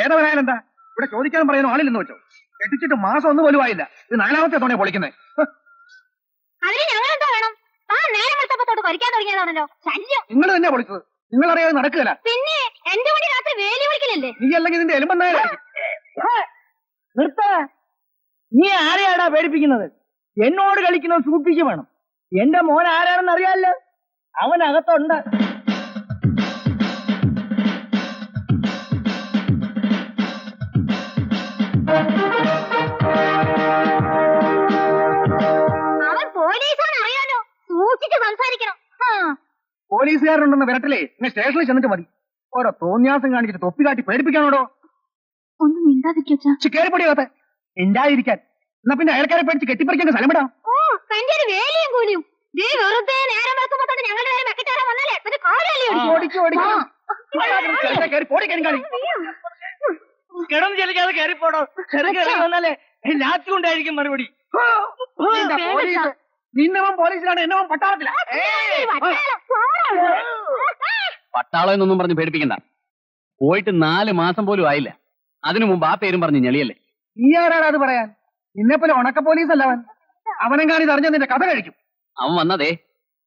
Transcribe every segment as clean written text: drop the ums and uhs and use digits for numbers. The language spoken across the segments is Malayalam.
ഏതവനായാലെന്താ? ഇവിടെ ചോദിക്കാൻ പറയുന്ന ആളില്ലെന്ന് വെച്ചോ. കെട്ടിച്ചിട്ട് മാസം ഒന്നും പോലും ആയില്ല. ഇത് 4ാമത്തെ തവണ പൊളിക്കുന്നത്. നിങ്ങൾ തന്നെ പൊളിച്ചത്. നിങ്ങൾ അറിയാതെ നടക്കുകയല്ല. പിന്നെ എന്റെ കൂടി രാത്രി വേലി വിളിക്കലല്ലേ? നീ അല്ലെങ്കിൽ ഇതിന്റെ എലുമ്പന്നായാലും. നിർത്ത. നീ ആരെയാടാ പേടിപ്പിക്കുന്നത്? എന്നോട് കളിക്കുന്നത് സൂക്ഷിച്ചു വേണം. എന്റെ മോൻ ആരാണെന്ന് അറിയാമല്ലോ. അവനകത്തുണ്ട്. അവൻ പോലീസാണ് അറിയാലോ. സൂക്ഷിച്ച് സംസാരിക്കണം. പോലീസുകാരുണ്ടെന്ന് വരട്ടില്ലേ? നിങ്ങൾ സ്റ്റേഷനിൽ ചെന്നിട്ട് മതി. ഓരോ തോന്നിയാസം കാണിച്ചിട്ട് തൊപ്പി കാട്ടി പേടിപ്പിക്കാനോടോ? ഒന്നും മിണ്ടാതിരിക്കാ. കേറിപ്പൊടിയാകത്തെ മിണ്ടാതിരിക്കാൻ. എന്നാ പിന്നെ അയൽക്കാരെ പേടിച്ച് കെട്ടിപ്പറിക്കാൻ സ്ഥലമിടാം. ഓ തന്റെ ഒരു വേലയും കൂലിയും. വെറുതെ നേരം വെക്കുമ്പോ ഞങ്ങളുടെ നേരെ വെക്കിട്ടാരാ വന്നാലേ കിടന്ന് ചെലിക്കാതെ കയറിപ്പോടോ. വന്നാലേ ലാത്തി കൊണ്ടായിരിക്കും മറുപടി. നിന്നവൻ പോലീസിലാണ്, എന്നവൻ പട്ടാളത്തില. പട്ടാളം എന്നൊന്നും പറഞ്ഞ് പേടിപ്പിക്കണ്ട. പോയിട്ട് 4 മാസം പോലും ആയില്ല. അതിനു മുമ്പ് ആ പേരും പറഞ്ഞ് ഞെളിയല്ലേ. നീ ആരാടാ അത് പറയാൻ? നിന്നെപ്പോലെ ഉണക്ക പോലീസല്ല അവൻ. അവനും കാണി അറിഞ്ഞ നിന്റെ കഥ കഴിക്കും. അവൻ വന്നതേ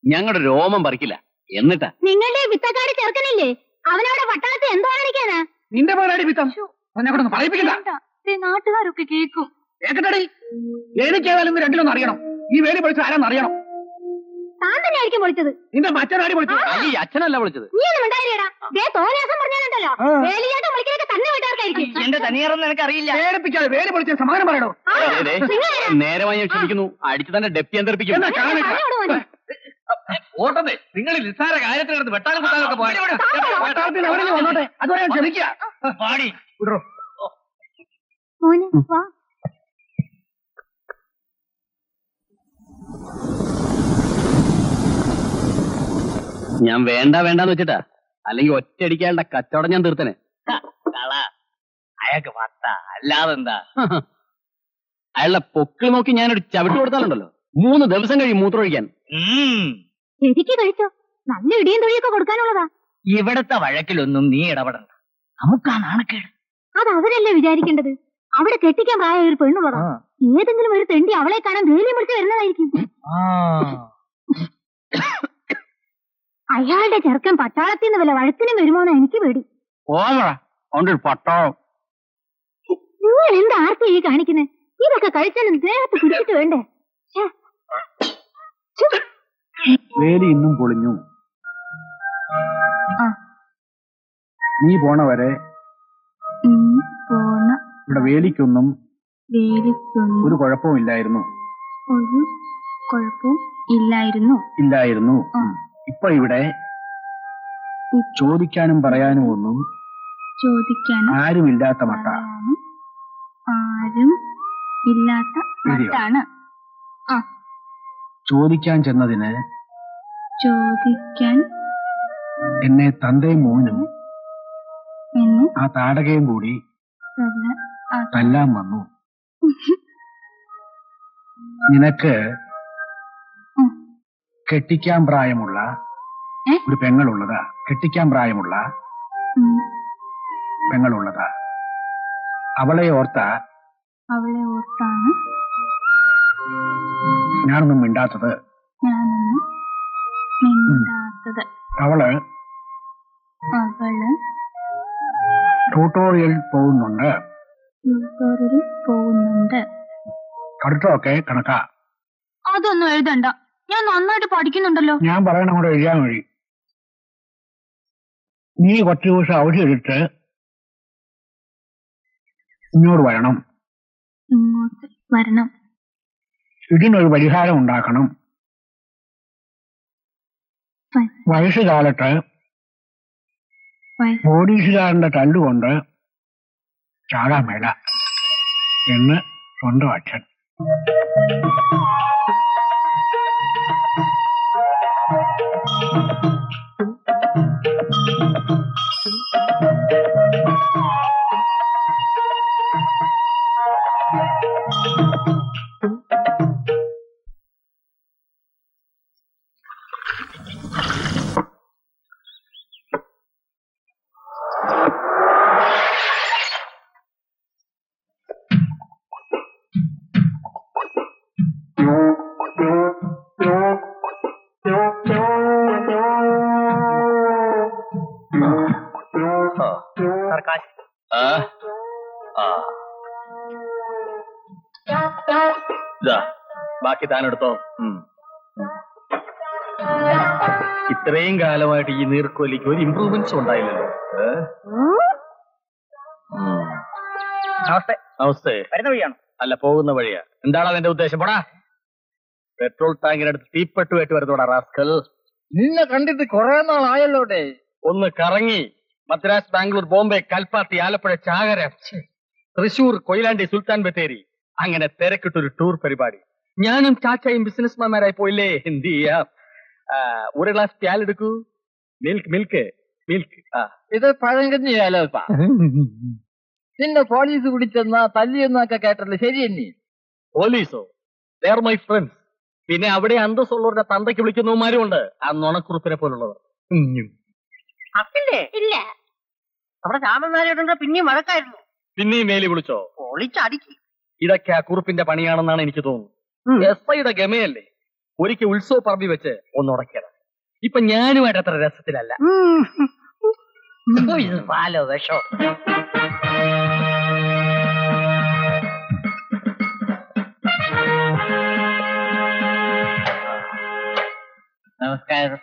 ഞങ്ങളുടെ രോമം പറിക്കില്ല. എന്നിട്ടാ നിങ്ങളുടെ വിത്തക്കാട് ചേർക്കണില്ലേ? അവനവിടെ പട്ടാളത്തിൽ എന്തോ കാണിക്കാനാ? നിന്റെ പേരാടി വിത്തം. എന്നെ കൊണ്ടൊന്ന് പറയിപ്പിക്കണ്ട. നാട്ടുകാരൊക്കെ കേൾക്കും. കേക്കട്ടടി. എനിക്കേതായാലും ഇന്ന് രണ്ടിലൊന്നും അറിയണം. ഈ വേലി പൊളിച്ചത് ആരാന്ന് അറിയണം. താൻ തന്നെ ആയിരിക്കും പൊളിച്ചത്. നിന്റെ മറ്റൊരാടി പൊളിച്ചത്. ഈ അച്ഛനല്ല വിളിച്ചത്. നീ ഒന്നും ഉണ്ടായില്ലേടാ. തോന്നിയാസം പറഞ്ഞാലുണ്ടല്ലോ വേലിയായിട്ട് വിളിക്കുന്നതൊക്കെ തന്നെ വീട്ടുകാർക്കായിരിക്കും. എന്റെ തനിയാറൊന്നും എനിക്ക് അറിയില്ല. പേടിപ്പിക്കാതെ വേലി പൊളിച്ച സമാധാനം പറയണോ? നേരമായി ഞാൻ ക്ഷമിക്കുന്നു. അടിച്ചു തന്നെ ഡെപ്റ്റി അന്തരിപ്പിക്കും. ഓട്ടത്തെ നിങ്ങൾ നിസ്സാര കാര്യത്തിനടുത്ത് വെട്ടാനും കുത്താനൊക്കെ പോയാൽ അവരെ വന്നോട്ടെ. അതുവരെ ഞാൻ ക്ഷമിക്കുക. പാടി വിടറോ. മോനെ വാ. ഞാൻ വേണ്ടാന്ന് വെച്ചിട്ടാ. അല്ലെങ്കിൽ ഒറ്റയടിക്കാളുടെ കച്ചവടം ഞാൻ തീർത്തനെ. അയാൾക്ക് വട്ട അല്ലാതെന്താ? അയാളുടെ പൊക്കിൾ നോക്കി ഞാനൊരു ചവിട്ട് കൊടുത്താലുണ്ടല്ലോ 3 ദിവസം കഴിയും മൂത്രമൊഴിക്കാൻ. എനിക്ക് കഴിച്ചോ? നല്ല ഇടിയും തൊഴിയൊക്കെ കൊടുക്കാനുള്ളതാ. ഇവിടത്തെ വഴക്കിലൊന്നും നീ ഇടപെടണ്ട. നമുക്കാ നാണക്കേട്. അത് അവരല്ലേ വിചാരിക്കേണ്ടത്. അവിടെ കെട്ടിക്കാൻ പ്രായ ഒരു പെണ്ണുള്ളതാ. ഏതെങ്കിലും ഒരു തെണ്ടി അവളെ കാണാൻ വേലി മുറിച്ച് വരുന്നതായിരിക്കും. അയാളുടെ ചെറുക്കൻ പട്ടാളത്തിൽ നിന്ന് വല്ല വഴക്കിനും വരുമോന്ന് എനിക്ക് പേടി. പട്ടാളം നിങ്ങൾ എന്താ ആർക്കും ഈ കാണിക്കുന്നത്? ഇതൊക്കെ കഴിച്ചാലും ദേഹത്ത് പിടിച്ചിട്ട് വേണ്ടേ? വേലി ഇന്നും പൊളിഞ്ഞു. നീ പോണവരെ ഇവിടെ വേലിക്കൊന്നും ഒരു കുഴപ്പവും ഇല്ലായിരുന്നു. ഇല്ലായിരുന്നു. ഇപ്പൊ ഇവിടെ ചോദിക്കാനും പറയാനും ഒന്നും ആരുമില്ലാത്ത മട്ടാണ്. ചോദിക്കാൻ ചെന്നതിന് എന്നെ തന്തയും മോനും ആ താടകയും കൂടി തല്ലാൻ വന്നു. നിനക്ക് കെട്ടിക്കാൻ പ്രായമുള്ള ഒരു പെങ്ങളുള്ളതാ. കെട്ടിക്കാൻ പ്രായമുള്ള പെങ്ങളുള്ളതാ. അവളെ ഓർത്താണ് ഞാനൊന്നും മിണ്ടാത്തത്. അവള് ട്യൂട്ടോറിയൽ പോകുന്നുണ്ട്. പഠിത്തമൊക്കെ കണക്കാ. അതൊന്നും എഴുതണ്ട. ഞാൻ നന്നായിട്ട് പഠിക്കുന്നുണ്ടല്ലോ. ഞാൻ പറയണ കൂടെ എഴുതാൻ വഴി. നീ കുറച്ച് ദിവസം അവധി എടുത്ത് ഇങ്ങോട്ട് വരണം. ഇതിനൊരു പരിഹാരം ഉണ്ടാക്കണം. വയസ്സുകാലത്ത് പോലീസുകാരന്റെ തല്ലുകൊണ്ട് ചാകാൻ മേല എന്ന് സ്വന്തം അച്ഛൻ. സർക്കാശ് ഇതാ ബാക്കി താനെടുത്തോ. ഇത്രയും കാലമായിട്ട് ഈ നീർക്കോലിക്ക് ഒരു ഇമ്പ്രൂവ്മെന്റ്സും ഉണ്ടായില്ലല്ലോ. നമസ്തേ. നമസ്തേ. വരുന്ന വഴിയാണോ? അല്ല, പോകുന്ന വഴിയാ. എന്താണ് അതിന്റെ ഉദ്ദേശം? പോടാ. പെട്രോൾ ടാങ്കിനടുത്ത് തീപ്പെട്ടുമായിട്ട് വരുന്നോടാ റാസ്കൽ. നിന്നെ കണ്ടിട്ട് കുറെ നാളായല്ലോ. ഒന്ന് കറങ്ങി മദ്രാസ്, ബാംഗ്ലൂർ, ബോംബെ, കൽപ്പാത്തി, ആലപ്പുഴ, ചാകര, തൃശൂർ, കൊയിലാണ്ടി, സുൽത്താൻ ബത്തേരി, അങ്ങനെ തിരക്കിട്ടൊരു ടൂർ പരിപാടി. ഞാനും ചാച്ചയും ബിസിനസ്മാൻമാരായി പോയില്ലേ. എന്ത് ചെയ്യാം. ഒരു ഗ്ലാസ് പാൽ എടുക്കൂ. Milk milk milk. ഇത് പഴങ്കഞ്ഞിയാലോ? നിന്നെ പോലീസ് പിടിച്ചെന്നാ തല്ലിയെന്നൊക്കെ കേട്ടല്ലോ, ശരി തന്നെ? പോലീസോ? They are my friends. പിന്നെ അവിടെ അന്തസ്സുള്ളവരുടെ തന്തയ്ക്ക് വിളിക്കുന്നവന്മാരും ഉണ്ട്, ആ നുണക്കുറുപ്പിനെ പോലുള്ളവർ. അപ്പില്ലേ? ഇല്ല. അവിടെ രാമനാരായണ പിന്നെയും വഴക്കായിരുന്നു. പിന്നെയും മേലി വിളിച്ചോ? പൊളിച്ചടിക്ക്. ഇതൊക്കെ ആ കുറുപ്പിന്റെ പണിയാണെന്നാണ് എനിക്ക് തോന്നുന്നു. എസ് ഐയുടെ ഗമയല്ലേ. ഒരിക്കൽ ഉത്സവ പറമ്പി വെച്ച് ഒന്നുടക്കിയത്. ഇപ്പൊ ഞാനുമായിട്ട് അത്ര രസത്തിലല്ല. പാലോ വിഷോ? നമസ്കാരം.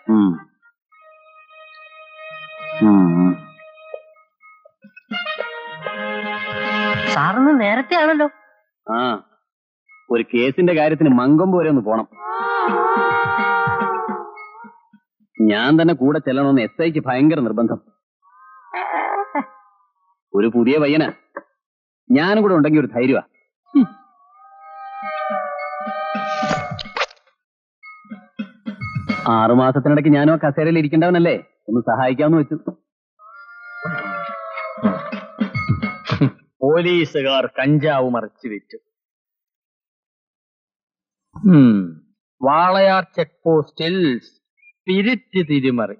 സാറിന് നേരത്തെ ആണല്ലോ. ആ, ഒരു കേസിന്റെ കാര്യത്തിന് മങ്കൊമ്പ് വരെ ഒന്ന് പോണം. ഞാൻ തന്നെ കൂടെ ചെല്ലണമെന്ന് എസ് ഐക്ക് ഭയങ്കര നിർബന്ധം. ഒരു പുതിയ പയ്യനാ, ഞാനും കൂടെ ഉണ്ടെങ്കിൽ ഒരു ധൈര്യമാ. 6 മാസത്തിനിടയ്ക്ക് ഞാനും ആ കസേരയിൽ ഇരിക്കേണ്ടവനല്ലേ, ഒന്ന് സഹായിക്കാമെന്ന് വെച്ചു. പോലീസുകാർ കഞ്ചാവ് മറിച്ചു വെച്ചു. വാളയാർ ചെക്ക് പോസ്റ്റിൽ സ്പിരിറ്റ് തിരിമറി.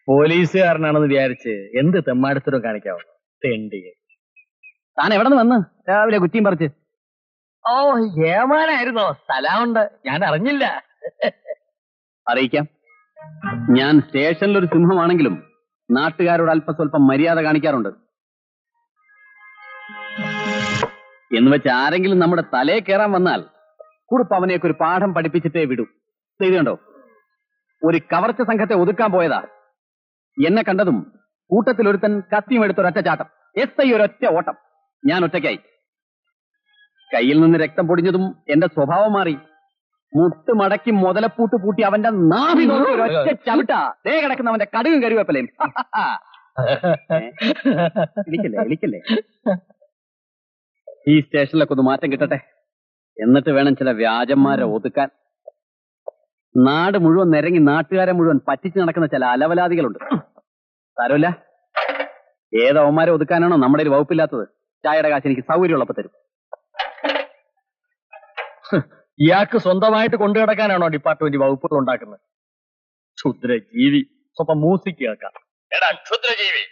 പോലീസുകാരനാണെന്ന് വിചാരിച്ച് എന്ത് തെമ്മാടുത്തരം കാണിക്കാവോ തെണ്ടിയെ. താൻ എവിടെ നിന്ന് വന്ന് രാവിലെ കുറ്റിയും പറിച്ച്? ഓ, ഏമാനായിരുന്നോ? സ്ഥലമുണ്ട്, ഞാൻ അറിഞ്ഞില്ല. അറിയിക്കാം. ഞാൻ സ്റ്റേഷനിലൊരു സിംഹമാണെങ്കിലും നാട്ടുകാരോട് അല്പസ്വല്പം മര്യാദ കാണിക്കാറുണ്ട്. എന്ന് വെച്ച് ആരെങ്കിലും നമ്മുടെ തലയെ കയറാൻ വന്നാൽ കുറുപ്പ് അവനെയൊക്കെ ഒരു പാഠം പഠിപ്പിച്ചിട്ടേ വിടൂ. ഇത് കണ്ടോ, ഒരു കവർച്ച സംഘത്തെ ഒതുക്കാൻ പോയതാ. എന്നെ കണ്ടതും കൂട്ടത്തിൽ ഒരുത്തൻ കത്തിയും എടുത്തൊരൊറ്റ ചാട്ടം. എസ് ഐ ഒരൊറ്റ ഓട്ടം. ഞാൻ ഒറ്റയ്ക്കായി. കയ്യിൽ നിന്ന് രക്തം പൊടിഞ്ഞതും എന്റെ സ്വഭാവം മാറി. മുട്ട് മടക്കി മുതലപ്പൂട്ട് പൂട്ടി അവന്റെ നാഭി നോക്കി ഒരൊറ്റ ചവിട്ടാ. ദേ കിടക്കുന്ന അവന്റെ കടുകും കരുവേപ്പലയും. ഇരിക്കല്ലേ. ഈ സ്റ്റേഷനിലൊക്കെ ഒന്ന് മാറ്റം കിട്ടട്ടെ, എന്നിട്ട് വേണം ചില വ്യാജന്മാരെ ഒതുക്കാൻ. നാട് മുഴുവൻ നിരങ്ങി നാട്ടുകാരെ മുഴുവൻ പറ്റിച്ചു നടക്കുന്ന ചില അലവലാദികളുണ്ട്. സാരമില്ല, ഏതവന്മാരെ ഒതുക്കാനാണോ നമ്മുടെ ഒരു വകുപ്പില്ലാത്തത്? ചായയുടെ കാശ് എനിക്ക് സൗകര്യമുള്ളപ്പോ തരും. ഇയാൾക്ക് സ്വന്തമായിട്ട് കൊണ്ടു കിടക്കാനാണോ ഡിപ്പാർട്ട്മെന്റ് വകുപ്പുകൾ ഉണ്ടാക്കുന്നത്? ക്ഷുദ്രജീവി. സ്വപ്പം മ്യൂസിക് കേൾക്കാം. എടാ ക്ഷുദ്രജീവി,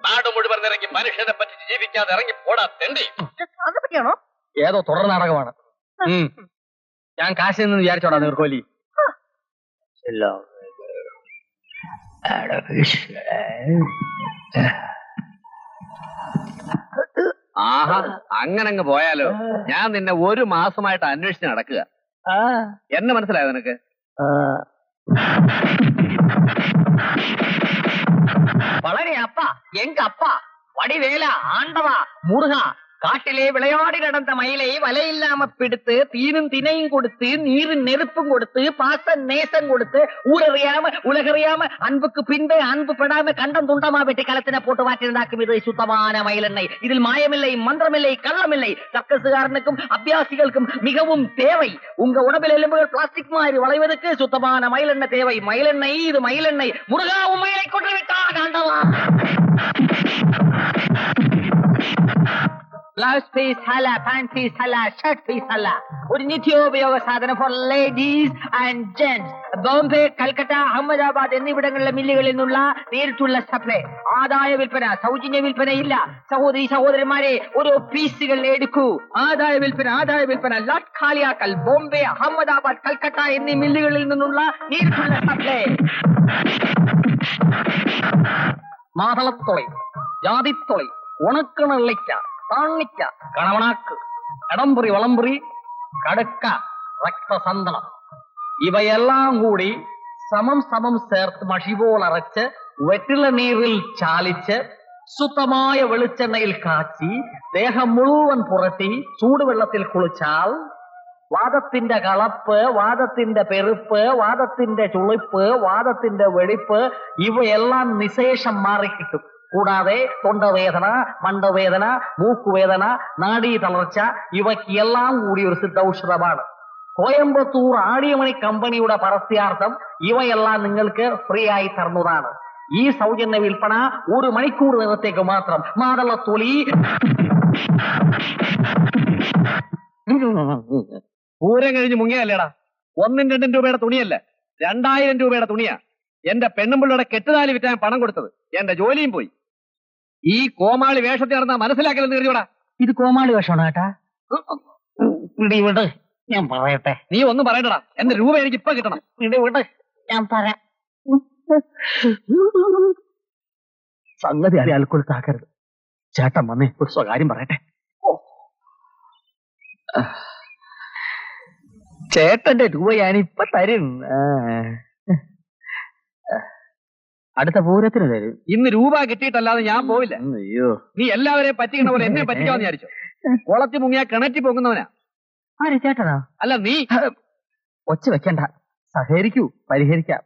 നാട് മുഴുവൻ ഇറങ്ങി മനുഷ്യനെ പറ്റി ജീവിക്കാതെ ഇറങ്ങി പോടാ തെണ്ടി. അതെപ്പറ്റിയാണോ? ഏതോ തുടർ നാടകമാണ്. ഞാൻ കാശിൽ നിന്ന് വിചാരിച്ചോടാ നീർക്കോലി. ആഹാ, അങ്ങനങ്ങ് പോയാലോ? ഞാൻ നിന്നെ 1 മാസമായിട്ട് അന്വേഷിച്ച് നടക്കുക. എന്നെ മനസ്സിലായോ നിനക്ക്? വളരെ അപ്പ എങ്ക அப்பா வடிவேல ஆண்டவா முருகா காட்டிலே விளையாடி நடந்த மயிலை வலையில்லாம பிடித்து தீனும் தினையும் கொடுத்து நீரும் நெருப்பும் கொடுத்து பாச நேசம் கொடுத்து ஊரறியாம உலகறியாம அன்புக்கு பின்பு அன்பு படாம கண்டம் துண்டமா வெட்டி களத்தின போட்டு வாட்டிருந்தாக்கும் இது சுத்தமான மயிலெண்ணெய். இதில் மாயமில்லை, மந்திரமில்லை, கள்ளமில்லை. சர்க்கசுகாரனுக்கும் அபியாசிகளுக்கும் மிகவும் தேவை. உங்க உடம்பில் எலும்புகள் பிளாஸ்டிக் மாதிரி வளைவதற்கு சுத்தமான மயிலெண்ணெய் தேவை. மயிலெண்ணெய், இது மயிலெண்ணெய். முருகா உண்மையை கொண்டு விட்டான் ஆண்டவா. Blouse piece hala, pant piece hala, shirt piece hala. ഒരു നിത്യോപയോഗ സാധനം for ladies and gents. Bombay, Calcutta, Ahmedabad എന്നിവിടങ്ങളിലെ മില്ലുകളിൽ നിന്നുള്ള നേരിട്ടുള്ള സപ്ലൈ. ആദായ വിൽപ്പന, സൗജന്യ വിൽപ്പനയില്ല. സഹോദരി സഹോദരന്മാരെ, ഓരോ പീസുകൾ എടുക്കൂ. ആദായ വിൽപ്പന ലാട്ട് ഖാലിയാക്കൽ. ബോംബെ, അഹമ്മദാബാദ്, കൽക്കട്ട എന്നീ മില്ലുകളിൽ നിന്നുള്ള നേരിട്ടുള്ള സപ്ലൈ. മാതളത്തൊളി, ജാതിത്തൊളി, ഉണക്കണള്ളിക്ക, താണിക്ക, കണവണാക്ക്, എടംപുറി, വളംപുറി, കടുക്ക, രക്തസന്തളം ഇവയെല്ലാം കൂടി സമം സമം ചേർത്ത് മഷി പോലറച്ച് വെറ്റില നീരിൽ ചാലിച്ച് ശുദ്ധമായ വെളിച്ചെണ്ണയിൽ കാച്ചി ദേഹം മുഴുവൻ പുരട്ടി ചൂടുവെള്ളത്തിൽ കുളിച്ചാൽ വാദത്തിന്റെ കളപ്പ്, വാദത്തിന്റെ പെരുപ്പ്, വാദത്തിന്റെ ചുളിപ്പ്, വാദത്തിന്റെ വെടിപ്പ് ഇവയെല്ലാം നിശേഷം മാറിക്കിട്ടും. കൂടാതെ തൊണ്ടവേദന, മണ്ടവേദന, മൂക്കുവേദന, നാഡീ തളർച്ച ഇവയ്ക്കെല്ലാം കൂടി ഒരു സിദ്ധൌഷധമാണ്. കോയമ്പത്തൂർ ആടിയമണി കമ്പനിയുടെ പരസ്യാർത്ഥം ഇവയെല്ലാം നിങ്ങൾക്ക് ഫ്രീ ആയി തരുന്നതാണ്. ഈ സൗജന്യ വിൽപ്പന 1 മണിക്കൂർ നേരത്തേക്ക് മാത്രം. മാതളത്തൊലി പൂരം കഴിഞ്ഞ് മുങ്ങിയല്ലേടാ. 1-2 രൂപയുടെ തുണിയല്ല, 2000 രൂപയുടെ തുണിയാ. എന്റെ പെണ്ണുമ്പിള്ളയുടെ കെട്ടുതാലി വിറ്റാൻ പണം കൊടുത്തത്. എന്റെ ജോലിയും പോയി. ഈ കോമാളി വേഷത്തിൽ നടന്നാ മനസ്സിലാക്കലെന്ന് കരുതിയോടാ. ഇത് കോമാളി വേഷമാണ് കേട്ടാ. പിടിവിട്, ഞാൻ പറയട്ടെ. നീ ഒന്നും പറയണ്ടടാ. എന്റെ രൂപ എനിക്ക് ഇപ്പൊ കിട്ടണം. പിടിവിട്, ഞാൻ പറയാം. സംഗതി അറിയാൽ കൊടുത്താക്കരുത്. ചേട്ടൻ വന്നേ ഒരു സ്വകാര്യം പറയട്ടെ. ചേട്ടന്റെ രൂപ ഞാനിപ്പൊ തരും. അടുത്ത പൂരത്തിന് തരും. ഇന്ന് രൂപ കിട്ടിയിട്ടല്ലാതെ ഞാൻ പോവില്ല. അയ്യോ, നീ എല്ലാവരെയും പറ്റിക്കണ പോലെ എന്നെ പറ്റിക്കാന്ന് വിചാരിച്ചോ? കുളത്തി മുങ്ങിയാ കിണറ്റി പോകുന്നവനാ. ആര് ചേട്ടനാ? അല്ല നീ. ഒച്ച വെക്കണ്ട, സഹകരിക്കൂ, പരിഹരിക്കാം.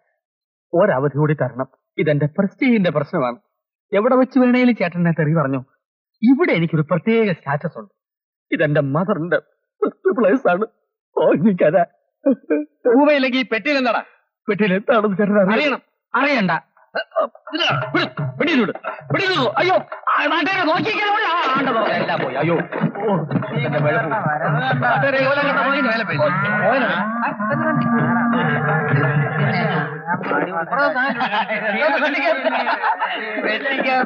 ഒരവധി കൂടി തരണം. ഇതെന്റെ പ്രസ്റ്റീജിന്റെ പ്രശ്നമാണ്. എവിടെ വെച്ച് വേണേലും ചേട്ടനെ തെറി പറഞ്ഞു. ഇവിടെ എനിക്കൊരു പ്രത്യേക സ്റ്റാറ്റസ് ഉണ്ട്. ഇതെന്റെ മദറിന്റെ പ്ലേസ് ആണ്. ഓർമ്മിക്കാതെ രൂപയില്ലെങ്കിൽ ഈ പെട്ടിയിൽ എന്താടാ? പെട്ടിയിൽ എന്താണെന്ന് ചേട്ടൻ അറിയണം. അറിയണ്ട. അയ്യോ, നാട്ടുകാരെ നോക്കിയാലോ. എല്ലാം പോയി. അയ്യോ, വെട്ടിക്കാൻ